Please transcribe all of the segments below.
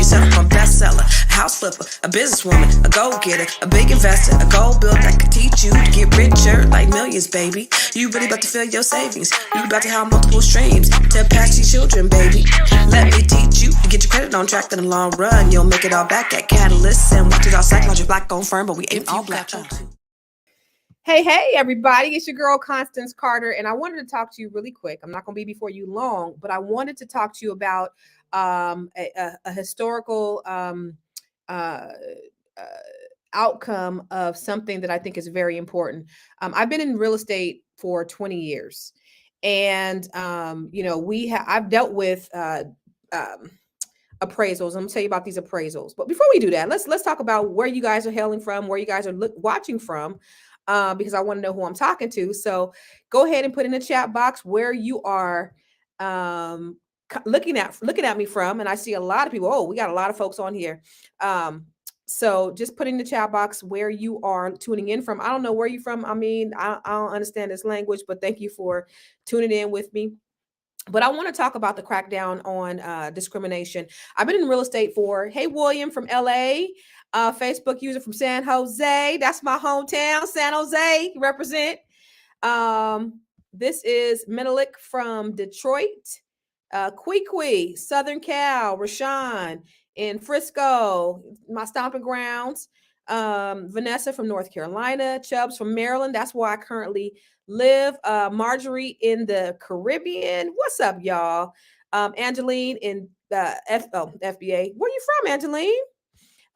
you settle for a bestseller, a house flipper, a businesswoman, a go-getter, a big investor, a gold builder that could teach you to get richer like millions, baby. You really about to fill your savings. You about to have multiple streams to pass your children, baby. Let me teach you to get your credit on track in the long run. You'll make it all back at Catalyst and watch it all psychology black on firm, but we ain't all black. Hey, everybody. It's your girl, Constance Carter, and I wanted to talk to you really quick. I'm not going to be before you long, but I wanted to talk to you about a historical outcome of something that I think is very important. I've been in real estate for 20 years, and I've dealt with appraisals. I'm gonna tell you about these appraisals, but before we do that, let's talk about where you guys are hailing from, where you guys are watching from. Because I want to know who I'm talking to. So go ahead and put in the chat box where you are looking at me from. And I see a lot of people. Oh, we got a lot of folks on here. So just put in the chat box where you are tuning in from. I don't know where you're from. I mean, I don't understand this language, but thank you for tuning in with me. But I want to talk about the crackdown on discrimination. I've been in real estate hey, William from LA. Facebook user from San Jose. That's my hometown, San Jose. Represent. This is Menelik from Detroit. Kwee, Southern Cal, Rashawn in Frisco, my stomping grounds. Vanessa from North Carolina. Chubbs from Maryland. That's where I currently live. Marjorie in the Caribbean. What's up, y'all? Angeline in FBA. Where you from, Angeline?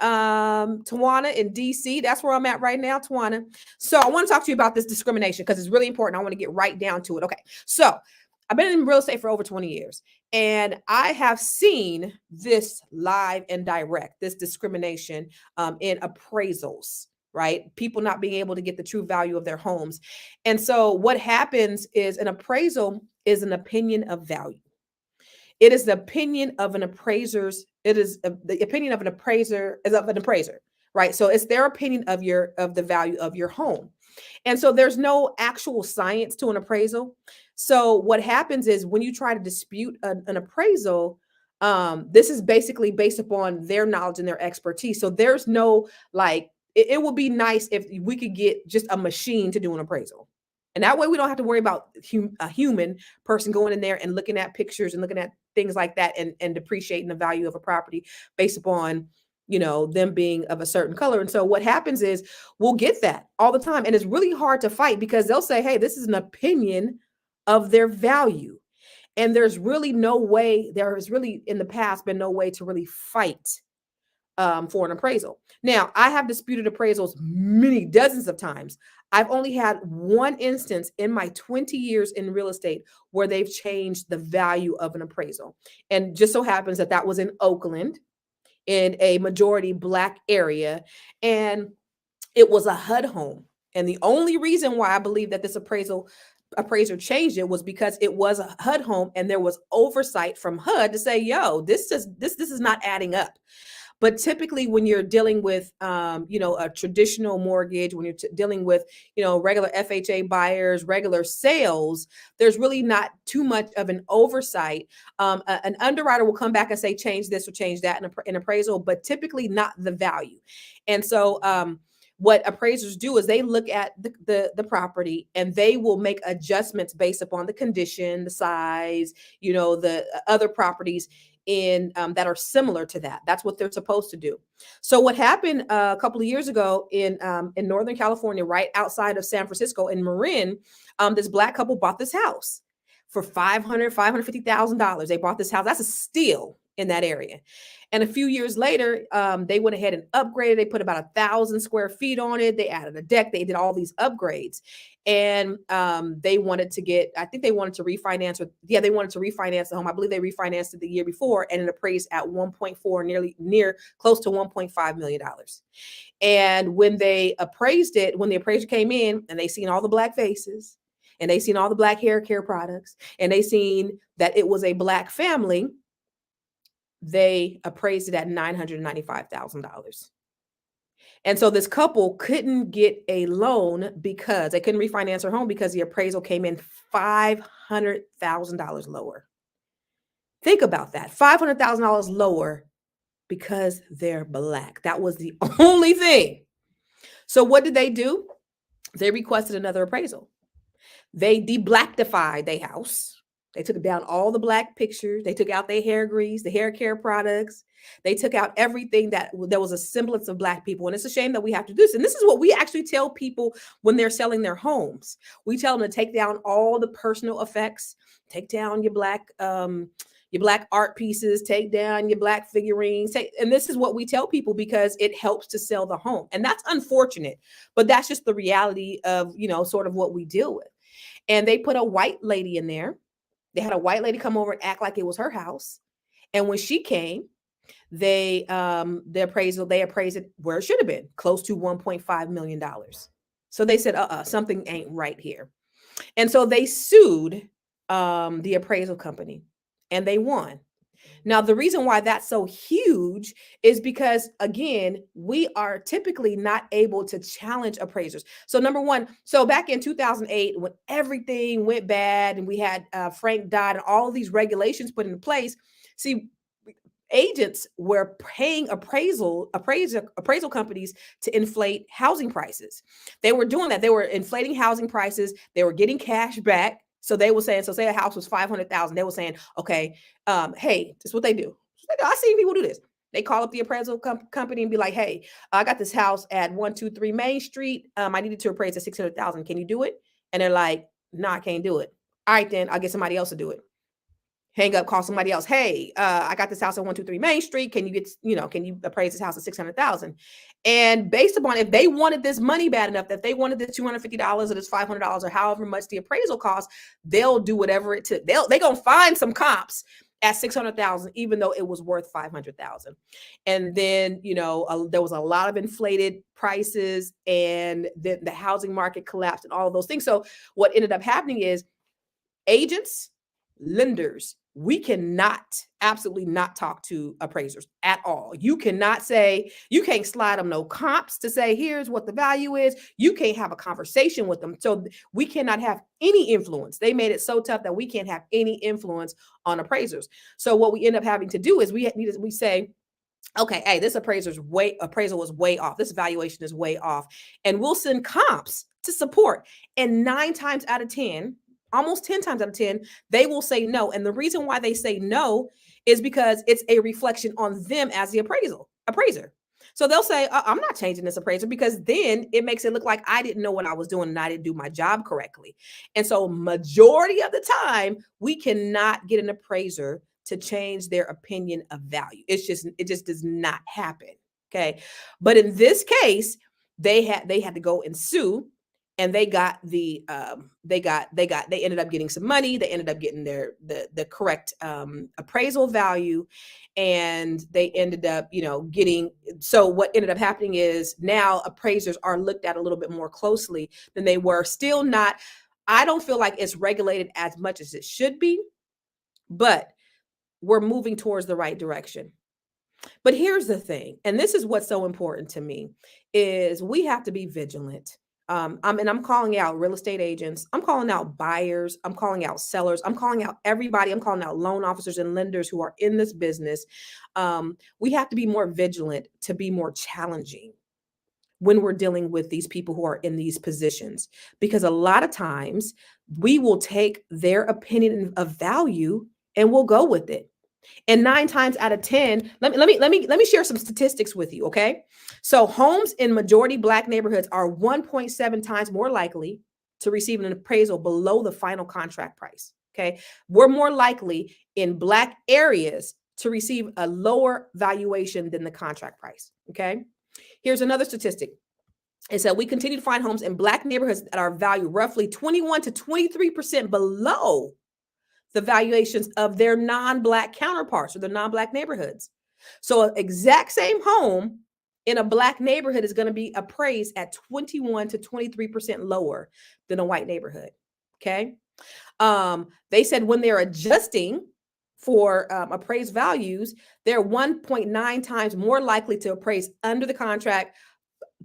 Tawana in DC. That's where I'm at right now, Tawana. So I want to talk to you about this discrimination because it's really important. I want to get right down to it. Okay. So I've been in real estate for over 20 years and I have seen this live and direct, this discrimination in appraisals, right? People not being able to get the true value of their homes. And so what happens is an appraisal is an opinion of value. It is the opinion of an appraiser's. It is the opinion of an appraiser, right? So it's their opinion of the value of your home. And so there's no actual science to an appraisal. So what happens is when you try to dispute an appraisal, this is basically based upon their knowledge and their expertise. So there's no it would be nice if we could get just a machine to do an appraisal. And that way we don't have to worry about a human person going in there and looking at pictures and looking at things like that and depreciating the value of a property based upon, them being of a certain color. And so what happens is we'll get that all the time. And it's really hard to fight because they'll say, hey, this is an opinion of their value. And there has really in the past been no way to really fight for an appraisal. Now, I have disputed appraisals many dozens of times. I've only had one instance in my 20 years in real estate where they've changed the value of an appraisal. And just so happens that was in Oakland in a majority Black area. And it was a HUD home. And the only reason why I believe that this appraiser changed it was because it was a HUD home and there was oversight from HUD to say, yo, this is not adding up. But typically when you're dealing with, a traditional mortgage, when you're dealing with, regular FHA buyers, regular sales, there's really not too much of an oversight. An underwriter will come back and say, change this or change that in appraisal, but typically not the value. And so what appraisers do is they look at the property and they will make adjustments based upon the condition, the size, the other properties that are similar to that. That's what they're supposed to do. So what happened a couple of years ago in Northern California, right outside of San Francisco in Marin, this Black couple bought this house for $550,000. They bought this house. That's a steal in that area. And a few years later, they went ahead and upgraded. They put about 1,000 square feet on it. They added a deck. They did all these upgrades. And they wanted to refinance. They wanted to refinance the home. I believe they refinanced it the year before, and it appraised at 1.4, near close to $1.5 million. And when they appraised it, when the appraiser came in and they seen all the Black faces and they seen all the Black hair care products and they seen that it was a Black family, they appraised it at $995,000. And so this couple couldn't get a loan because they couldn't refinance their home because the appraisal came in $500,000 lower. Think about that, $500,000 lower because they're Black. That was the only thing. So what did they do? They requested another appraisal. They de-Blackified their house. They took down all the Black pictures. They took out their hair grease, the hair care products. They took out everything that there was a semblance of Black people. And it's a shame that we have to do this. And this is what we actually tell people when they're selling their homes. We tell them to take down all the personal effects, take down your Black art pieces, take down your Black figurines. And this is what we tell people because it helps to sell the home. And that's unfortunate, but that's just the reality of, sort of what we deal with. And they put a white lady in there. They had a white lady come over and act like it was her house. And when she came, they appraised it where it should have been, close to $1.5 million. So they said, something ain't right here. And so they sued the appraisal company and they won. Now, the reason why that's so huge is because, again, we are typically not able to challenge appraisers. So number one, so back in 2008, when everything went bad and we had Frank Dodd and all of these regulations put into place, see, agents were paying appraisal companies to inflate housing prices. They were doing that. They were inflating housing prices. They were getting cash back. So they were saying, so say a house was $500,000. They were saying, okay, hey, this is what they do. I seen people do this. They call up the appraisal company and be like, hey, I got this house at 123 Main Street. I needed to appraise at $600,000. Can you do it? And they're like, no, I can't do it. All right, then I'll get somebody else to do it. Hang up, call somebody else. Hey, I got this house at 123 Main Street. Can you appraise this house at $600,000? And based upon if they wanted this money bad enough, that they wanted the $250 or this $500 or however much the appraisal costs, they'll do whatever it took. They're gonna find some comps at $600,000, even though it was worth $500,000. And then, there was a lot of inflated prices and then the housing market collapsed and all of those things. So what ended up happening is agents, lenders, we cannot absolutely not talk to appraisers at all. You can't slide them no comps to say, here's what the value is. You can't have a conversation with them. So we cannot have any influence. They made it so tough that we can't have any influence on appraisers. So what we end up having to do is we say, okay, hey, this appraisal was way off. This valuation is way off. And we'll send comps to support. And 9 times out of 10, almost 10 times out of 10, they will say no. And the reason why they say no is because it's a reflection on them as the appraiser. So they'll say, I'm not changing this appraiser because then it makes it look like I didn't know what I was doing and I didn't do my job correctly. And so majority of the time, we cannot get an appraiser to change their opinion of value. It just does not happen. Okay. But in this case, they had to go and sue. And they ended up getting some money. They ended up getting the correct appraisal value. And they ended up, getting, so what ended up happening is now appraisers are looked at a little bit more closely than they were. Still not, I don't feel like it's regulated as much as it should be, but we're moving towards the right direction. But here's the thing, and this is what's so important to me, is we have to be vigilant. I'm calling out real estate agents. I'm calling out buyers. I'm calling out sellers. I'm calling out everybody. I'm calling out loan officers and lenders who are in this business. We have to be more vigilant to be more challenging when we're dealing with these people who are in these positions, because a lot of times we will take their opinion of value and we'll go with it. And 9 times out of 10, let me share some statistics with you, okay? So homes in majority Black neighborhoods are 1.7 times more likely to receive an appraisal below the final contract price, okay? We're more likely in Black areas to receive a lower valuation than the contract price, okay? Here's another statistic. It said we continue to find homes in Black neighborhoods that are valued roughly 21 to 23% below the valuations of their non-Black counterparts or the non-Black neighborhoods. So an exact same home in a Black neighborhood is going to be appraised at 21 to 23% lower than a white neighborhood. Okay. They said when they're adjusting for appraised values, they're 1.9 times more likely to appraise under the contract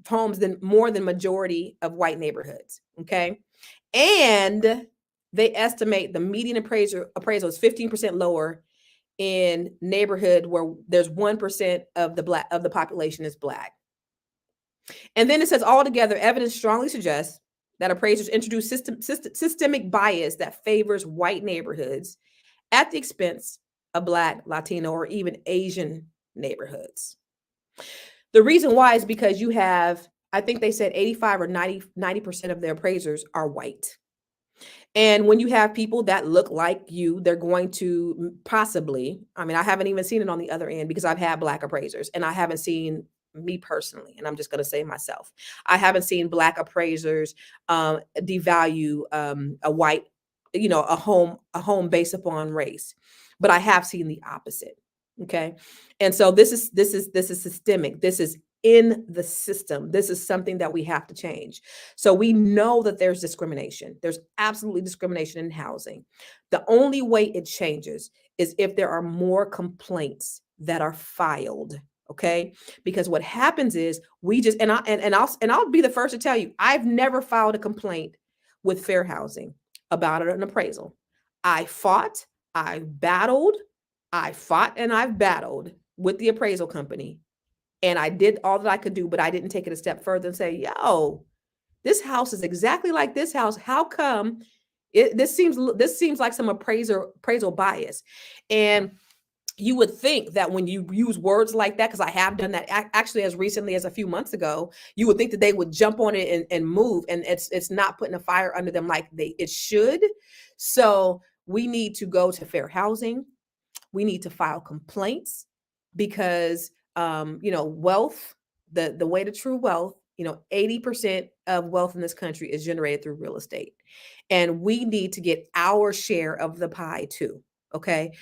homes than majority of white neighborhoods. Okay. And they estimate the median appraisal is 15% lower in neighborhood where there's 1% of the population is Black. And then it says altogether, evidence strongly suggests that appraisers introduce systemic bias that favors white neighborhoods at the expense of Black, Latino, or even Asian neighborhoods. The reason why is because you have, I think they said 85 or 90% of the appraisers are white. And when you have people that look like you, they're going to possibly, I mean, I haven't even seen it on the other end because I've had Black appraisers and I haven't seen, me personally, and I'm just going to say myself, I haven't seen Black appraisers devalue a white, a home based upon race, but I have seen the opposite. Okay. And so this is systemic. This is in the system. This is something that we have to change. So we know that there's discrimination. There's absolutely discrimination in housing. The only way it changes is if there are more complaints that are filed. Okay. Because what happens is we just, and I'll be the first to tell you, I've never filed a complaint with Fair Housing about an appraisal. I fought and I've battled with the appraisal company. And I did all that I could do, but I didn't take it a step further and say, yo, this house is exactly like this house. How come this seems like some appraisal bias? And you would think that when you use words like that, because I have done that actually as recently as a few months ago, you would think that they would jump on it and move. And it's not putting a fire under them like it should. So we need to go to Fair Housing. We need to file complaints because wealth, the way to true wealth, 80% of wealth in this country is generated through real estate. And we need to get our share of the pie too. Okay.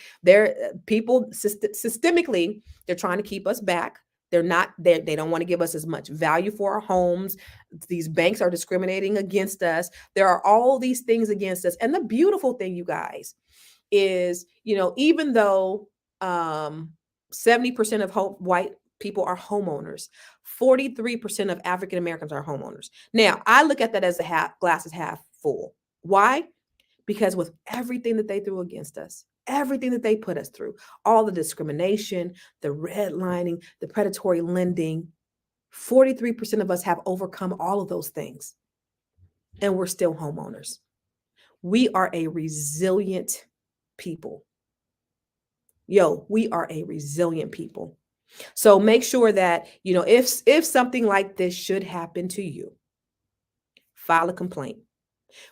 People systemically, they're trying to keep us back. They don't want to give us as much value for our homes. These banks are discriminating against us. There are all these things against us. And the beautiful thing, you guys, is, even though 70% of white people are homeowners, 43% of African Americans are homeowners. Now, I look at that as glass is half full. Why? Because with everything that they threw against us, everything that they put us through, all the discrimination, the redlining, the predatory lending, 43% of us have overcome all of those things. And we're still homeowners. We are a resilient people. We are a resilient people. So make sure that, if something like this should happen to you, file a complaint.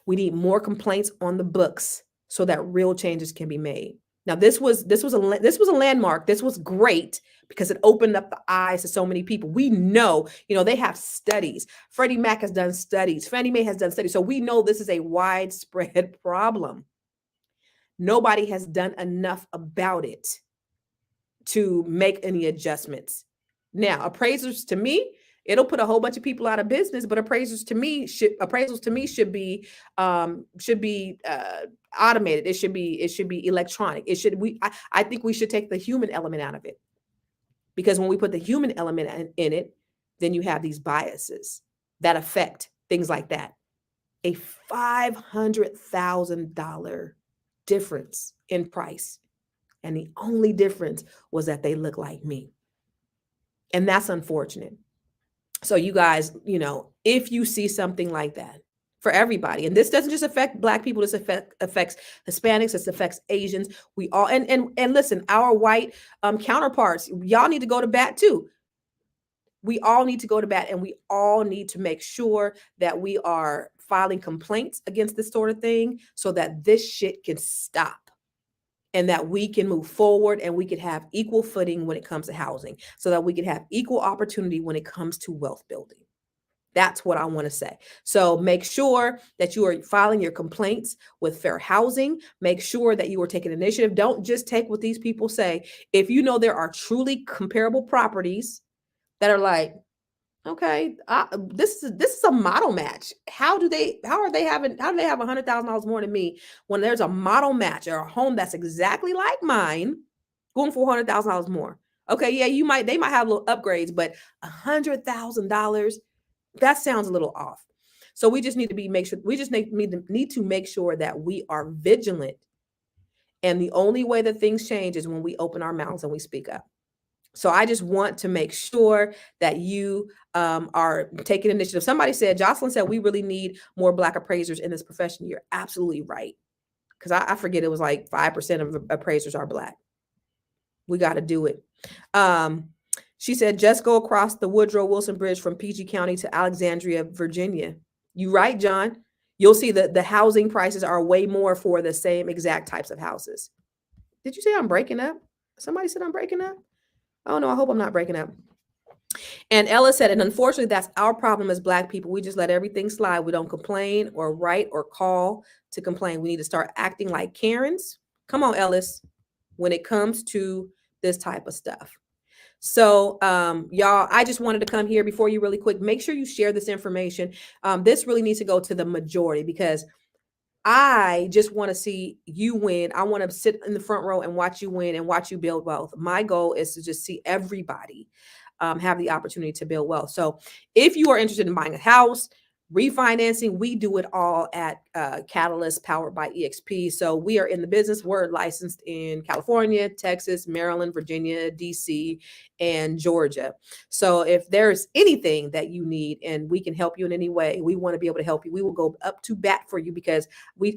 We need more complaints on the books so that real changes can be made. Now, this was a landmark. This was great because it opened up the eyes to so many people. We know, they have studies. Freddie Mac has done studies. Fannie Mae has done studies. So we know this is a widespread problem. Nobody has done enough about it to make any adjustments. Now, appraisers, to me, it'll put a whole bunch of people out of business, but appraisals to me should be automated. It should be electronic. I think we should take the human element out of it, because when we put the human element in it, then you have these biases that affect things like that. A $500,000 difference in price. And the only difference was that they look like me. And that's unfortunate. So you guys, if you see something like that, for everybody, and this doesn't just affect Black people, this affects Hispanics, this affects Asians. We all, and listen, our white counterparts, y'all need to go to bat too. We all need to go to bat, and we all need to make sure that we are filing complaints against this sort of thing so that this shit can stop. And that we can move forward and we can have equal footing when it comes to housing, so that we can have equal opportunity when it comes to wealth building. That's what I want to say. So make sure that you are filing your complaints with Fair Housing. Make sure that you are taking initiative. Don't just take what these people say. If you know there are truly comparable properties that are like, okay, this is a model match. How do they have $100,000 more than me when there's a model match or a home that's exactly like mine going for $100,000 more? Okay, yeah, they might have little upgrades, but $100,000, that sounds a little off. So we just need to need to make sure that we are vigilant And the only way that things change is when we open our mouths and we speak up. So I just want to make sure that you are taking initiative. Somebody said, Jocelyn said, we really need more Black appraisers in this profession. You're absolutely right. Because I forget it was like 5% of appraisers are Black. We got to do it. She said, just go across the Woodrow Wilson Bridge from PG County to Alexandria, Virginia. You right, John. You'll see that the housing prices are way more for the same exact types of houses. Did you say I'm breaking up? Somebody said I'm breaking up? Oh, no, I hope I'm not breaking up. And Ella said, and unfortunately, that's our problem as Black people. We just let everything slide. We don't complain or write or call to complain. We need to start acting like Karens. Come on, Ellis, when it comes to this type of stuff. So, y'all, I just wanted to come here before you really quick. Make sure you share this information. This really needs to go to the majority because I just want to see you win. I want to sit in the front row and watch you win and watch you build wealth. My goal is to just see everybody have the opportunity to build wealth. So if you are interested in buying a house, refinancing, we do it all at Catalyst, powered by EXP. So we are in the business. We're licensed in California, Texas, Maryland, Virginia, DC, and Georgia. So if there's anything that you need and we can help you in any way, we want to be able to help you. We will go up to bat for you because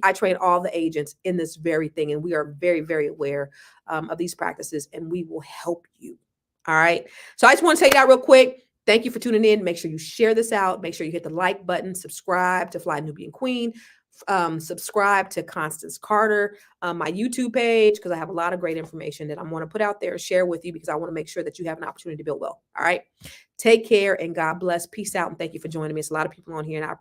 I train all the agents in this very thing, and we are very, very aware of these practices, and we will help you. All right. So I just want to take that real quick. Thank you for tuning in. Make sure you share this out. Make sure you hit the like button, subscribe to Fly Nubian Queen, subscribe to Constance Carter, my YouTube page, because I have a lot of great information that I want to put out there and share with you because I want to make sure that you have an opportunity to build wealth. All right. Take care and God bless. Peace out. And thank you for joining me. It's a lot of people on here and I appreciate